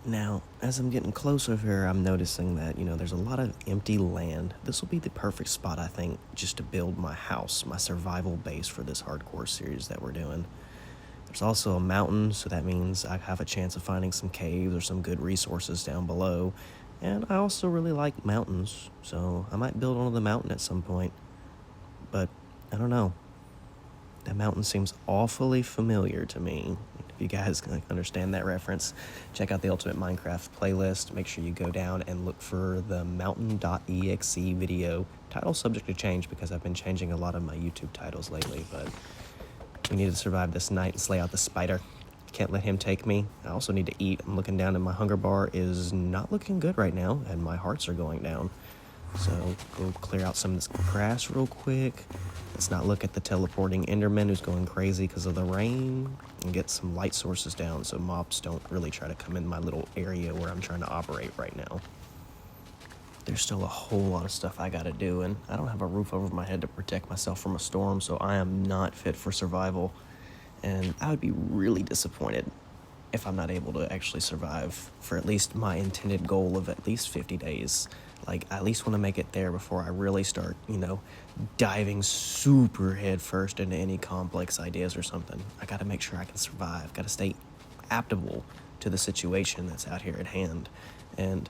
Now, as I'm getting closer here, I'm noticing that, there's a lot of empty land. This will be the perfect spot, I think, just to build my house, my survival base for this hardcore series that we're doing. There's also a mountain, so that means I have a chance of finding some caves or some good resources down below. And I also really like mountains, so I might build onto the mountain at some point. But I don't know. That mountain seems awfully familiar to me. If you guys can understand that reference, check out the Ultimate Minecraft playlist. Make sure you go down and look for the mountain.exe video. Title subject to change because I've been changing a lot of my YouTube titles lately, but we need to survive this night and slay out the spider. Can't let him take me. I also need to eat. I'm looking down and my hunger bar is not looking good right now, and my hearts are going down. So go clear out some of this grass real quick. Let's not look at the teleporting Enderman who's going crazy because of the rain, and get some light sources down so mobs don't really try to come in my little area where I'm trying to operate right now. There's still a whole lot of stuff I gotta do, and I don't have a roof over my head to protect myself from a storm, so I am not fit for survival. And I would be really disappointed if I'm not able to actually survive for at least my intended goal of at least 50 days. Like, I at least want to make it there before I really start, diving super head first into any complex ideas or something. I gotta make sure I can survive, gotta stay adaptable to the situation that's out here at hand. And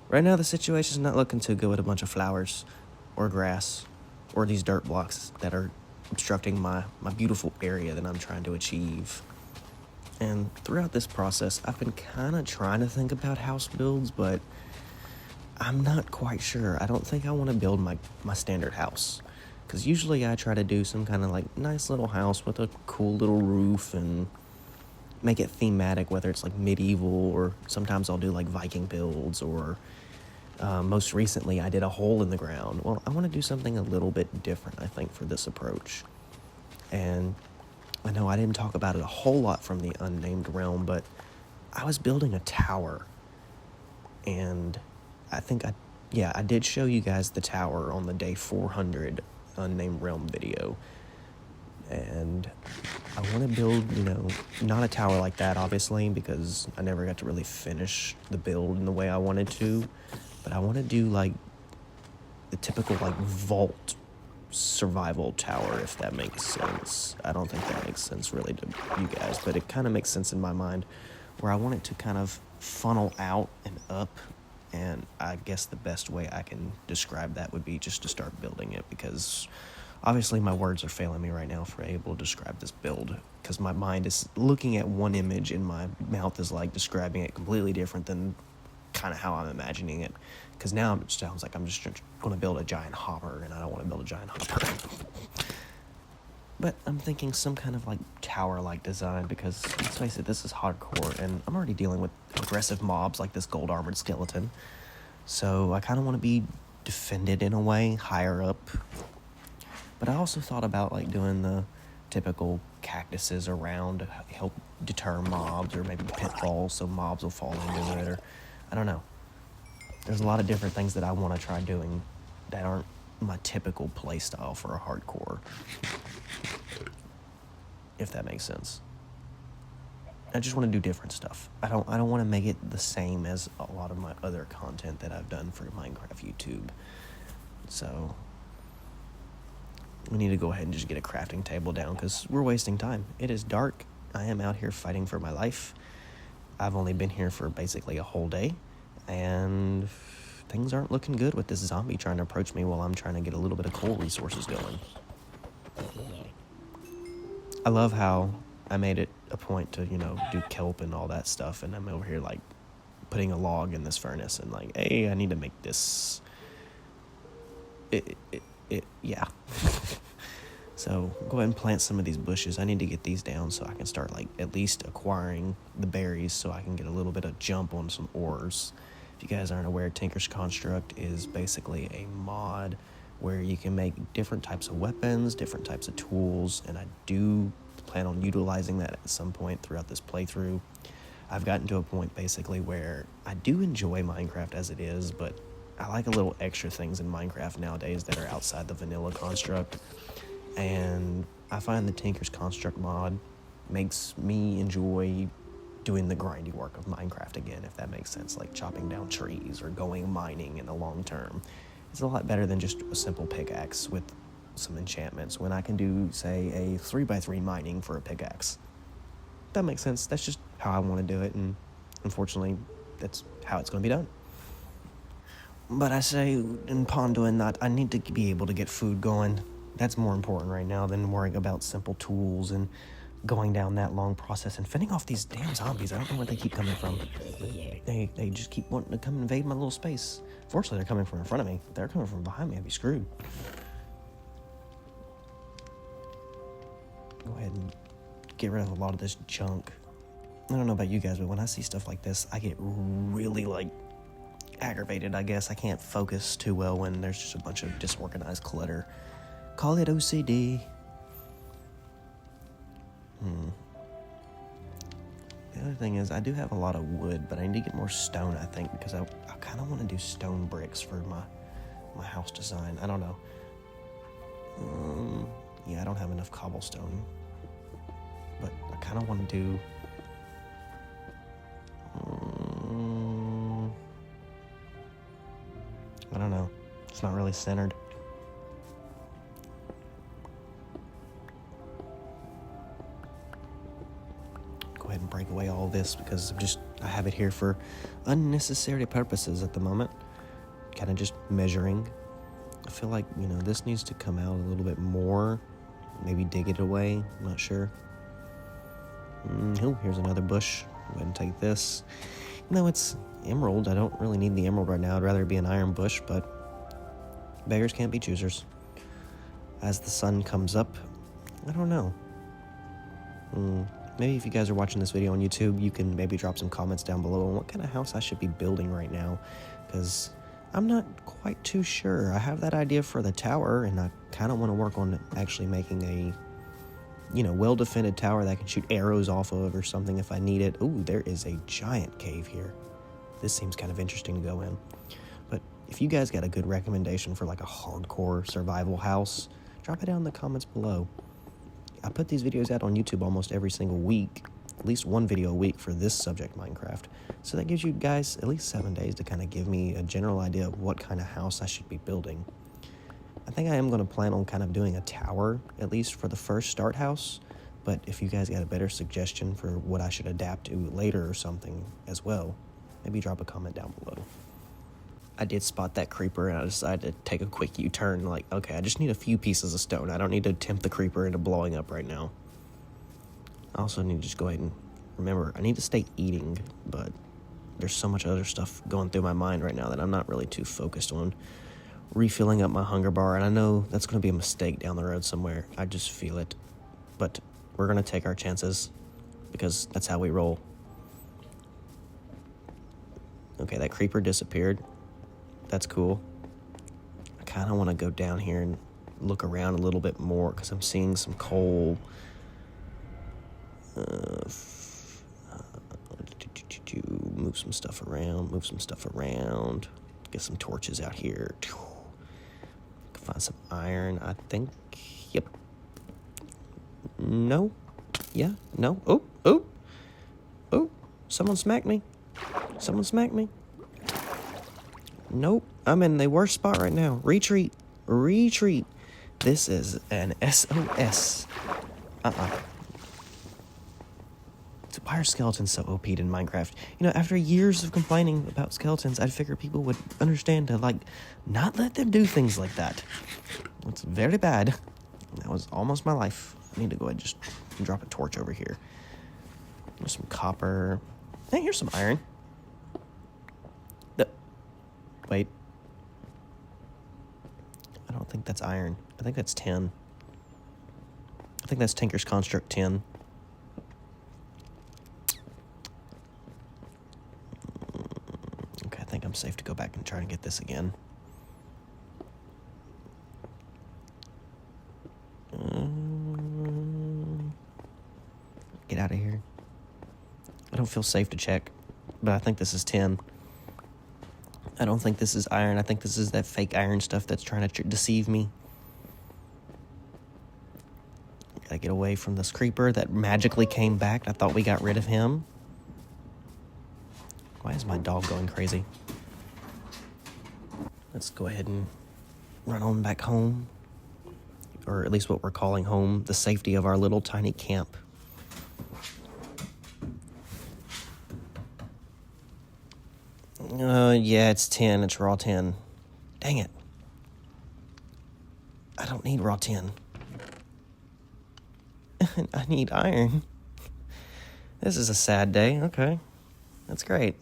right now, the situation's not looking too good with a bunch of flowers or grass or these dirt blocks that are obstructing my beautiful area that I'm trying to achieve. And throughout this process, I've been kind of trying to think about house builds, but I'm not quite sure. I don't think I want to build my standard house. Because usually I try to do some kind of like nice little house with a cool little roof and make it thematic, whether it's like medieval or sometimes I'll do like Viking builds or most recently I did a hole in the ground. Well, I want to do something a little bit different, I think, for this approach. And I know I didn't talk about it a whole lot from the Unnamed Realm, but I was building a tower. And I think I did show you guys the tower on the day 400 Unnamed Realm video. And I want to build, not a tower like that, obviously, because I never got to really finish the build in the way I wanted to. But I want to do, like, the typical, like, vault survival tower, if that makes sense. I don't think that makes sense really to you guys, but it kind of makes sense in my mind, where I want it to kind of funnel out and up. And I guess the best way I can describe that would be just to start building it, because obviously my words are failing me right now for able to describe this build, because my mind is looking at one image and my mouth is like describing it completely different than kind of how I'm imagining it. Because now it sounds like I'm just going to build a giant hopper, and I don't want to build a giant hopper. But I'm thinking some kind of like tower-like design, because let's face it, this is hardcore, and I'm already dealing with aggressive mobs like this gold armored skeleton. So I kind of want to be defended in a way, higher up. But I also thought about like doing the typical cactuses around to help deter mobs, or maybe pitfalls so mobs will fall into it, or I don't know. There's a lot of different things that I want to try doing that aren't my typical play style for a hardcore, if that makes sense. I just want to do different stuff. I don't want to make it the same as a lot of my other content that I've done for Minecraft YouTube. So we need to go ahead and just get a crafting table down, because we're wasting time. It is dark. I am out here fighting for my life. I've only been here for basically a whole day, and things aren't looking good with this zombie trying to approach me while I'm trying to get a little bit of coal resources going. I love how I made it a point to, do kelp and all that stuff, and I'm over here, like, putting a log in this furnace, and, like, hey, I need to make this... yeah. So, go ahead and plant some of these bushes. I need to get these down so I can start, like, at least acquiring the berries so I can get a little bit of jump on some ores. If you guys aren't aware, Tinker's Construct is basically a mod where you can make different types of weapons, different types of tools, and I do plan on utilizing that at some point throughout this playthrough. I've gotten to a point basically where I do enjoy Minecraft as it is, but I like a little extra things in Minecraft nowadays that are outside the vanilla construct. And I find the Tinker's Construct mod makes me enjoy doing the grindy work of Minecraft again, if that makes sense, like chopping down trees or going mining in the long term. It's a lot better than just a simple pickaxe with some enchantments when I can do, say, a 3x3 mining for a pickaxe. That makes sense. That's just how I want to do it, and unfortunately, that's how it's going to be done. But I say, upon doing that, I need to be able to get food going. That's more important right now than worrying about simple tools and going down that long process and fending off these damn zombies. I don't know where they keep coming from. They just keep wanting to come invade my little space. Fortunately, they're coming from in front of me. If they're coming from behind me, I'd be screwed. Go ahead and get rid of a lot of this junk. I don't know about you guys, but when I see stuff like this, I get really, aggravated, I guess. I can't focus too well when there's just a bunch of disorganized clutter. Call it OCD. The other thing is, I do have a lot of wood, but I need to get more stone, I think, because I kind of want to do stone bricks for my house design. I don't know. Yeah, I don't have enough cobblestone, but I kind of want to do... I don't know. It's not really centered. Go ahead and break away all this because I have it here for unnecessary purposes at the moment. Kind of just measuring. I feel like, this needs to come out a little bit more. Maybe dig it away. I'm not sure. Oh, here's another bush. Go ahead and take this. It's emerald. I don't really need the emerald right now. I'd rather it be an iron bush, but beggars can't be choosers. As the sun comes up, I don't know. Maybe if you guys are watching this video on YouTube, you can maybe drop some comments down below on what kind of house I should be building right now, because I'm not quite too sure. I have that idea for the tower, and I kind of want to work on actually making a well-defended tower that I can shoot arrows off of or something if I need it. Ooh, there is a giant cave here. This seems kind of interesting to go in. But if you guys got a good recommendation for a hardcore survival house, drop it down in the comments below. I put these videos out on YouTube almost every single week, at least one video a week for this subject, Minecraft. So that gives you guys at least 7 days to kind of give me a general idea of what kind of house I should be building. I think I am going to plan on kind of doing a tower, at least for the first start house, but if you guys got a better suggestion for what I should adapt to later or something as well, maybe drop a comment down below. I did spot that creeper, and I decided to take a quick U-turn, okay, I just need a few pieces of stone. I don't need to tempt the creeper into blowing up right now. I also need to just go ahead and remember, I need to stay eating, but there's so much other stuff going through my mind right now that I'm not really too focused on refilling up my hunger bar, and I know that's going to be a mistake down the road somewhere. I just feel it. But we're going to take our chances because that's how we roll. Okay, that creeper disappeared. That's cool. I kind of want to go down here and look around a little bit more because I'm seeing some coal. Move some stuff around. Get some torches out here. Find some iron, I think. Yep. No. Yeah. No. Oh. Someone smacked me. Nope. I'm in the worst spot right now. Retreat. This is an SOS. Why are skeletons so OP'd in Minecraft? After years of complaining about skeletons, I'd figure people would understand to, not let them do things like that. It's very bad. That was almost my life. I need to go ahead and just drop a torch over here. There's some copper. Hey, here's some iron. Wait. I don't think that's iron. I think that's tin. I think that's Tinker's Construct tin. I think I'm safe to go back and try and get this again. Get out of here. I don't feel safe to check, but I think this is tin. I don't think this is iron. I think this is that fake iron stuff that's trying to deceive me. Gotta get away from this creeper that magically came back. I thought we got rid of him. Is my dog going crazy? Let's go ahead and run on back home. Or at least what we're calling home, the safety of our little tiny camp. Yeah, it's 10. It's raw 10. Dang it. I don't need raw 10. I need iron. This is a sad day. Okay. That's great.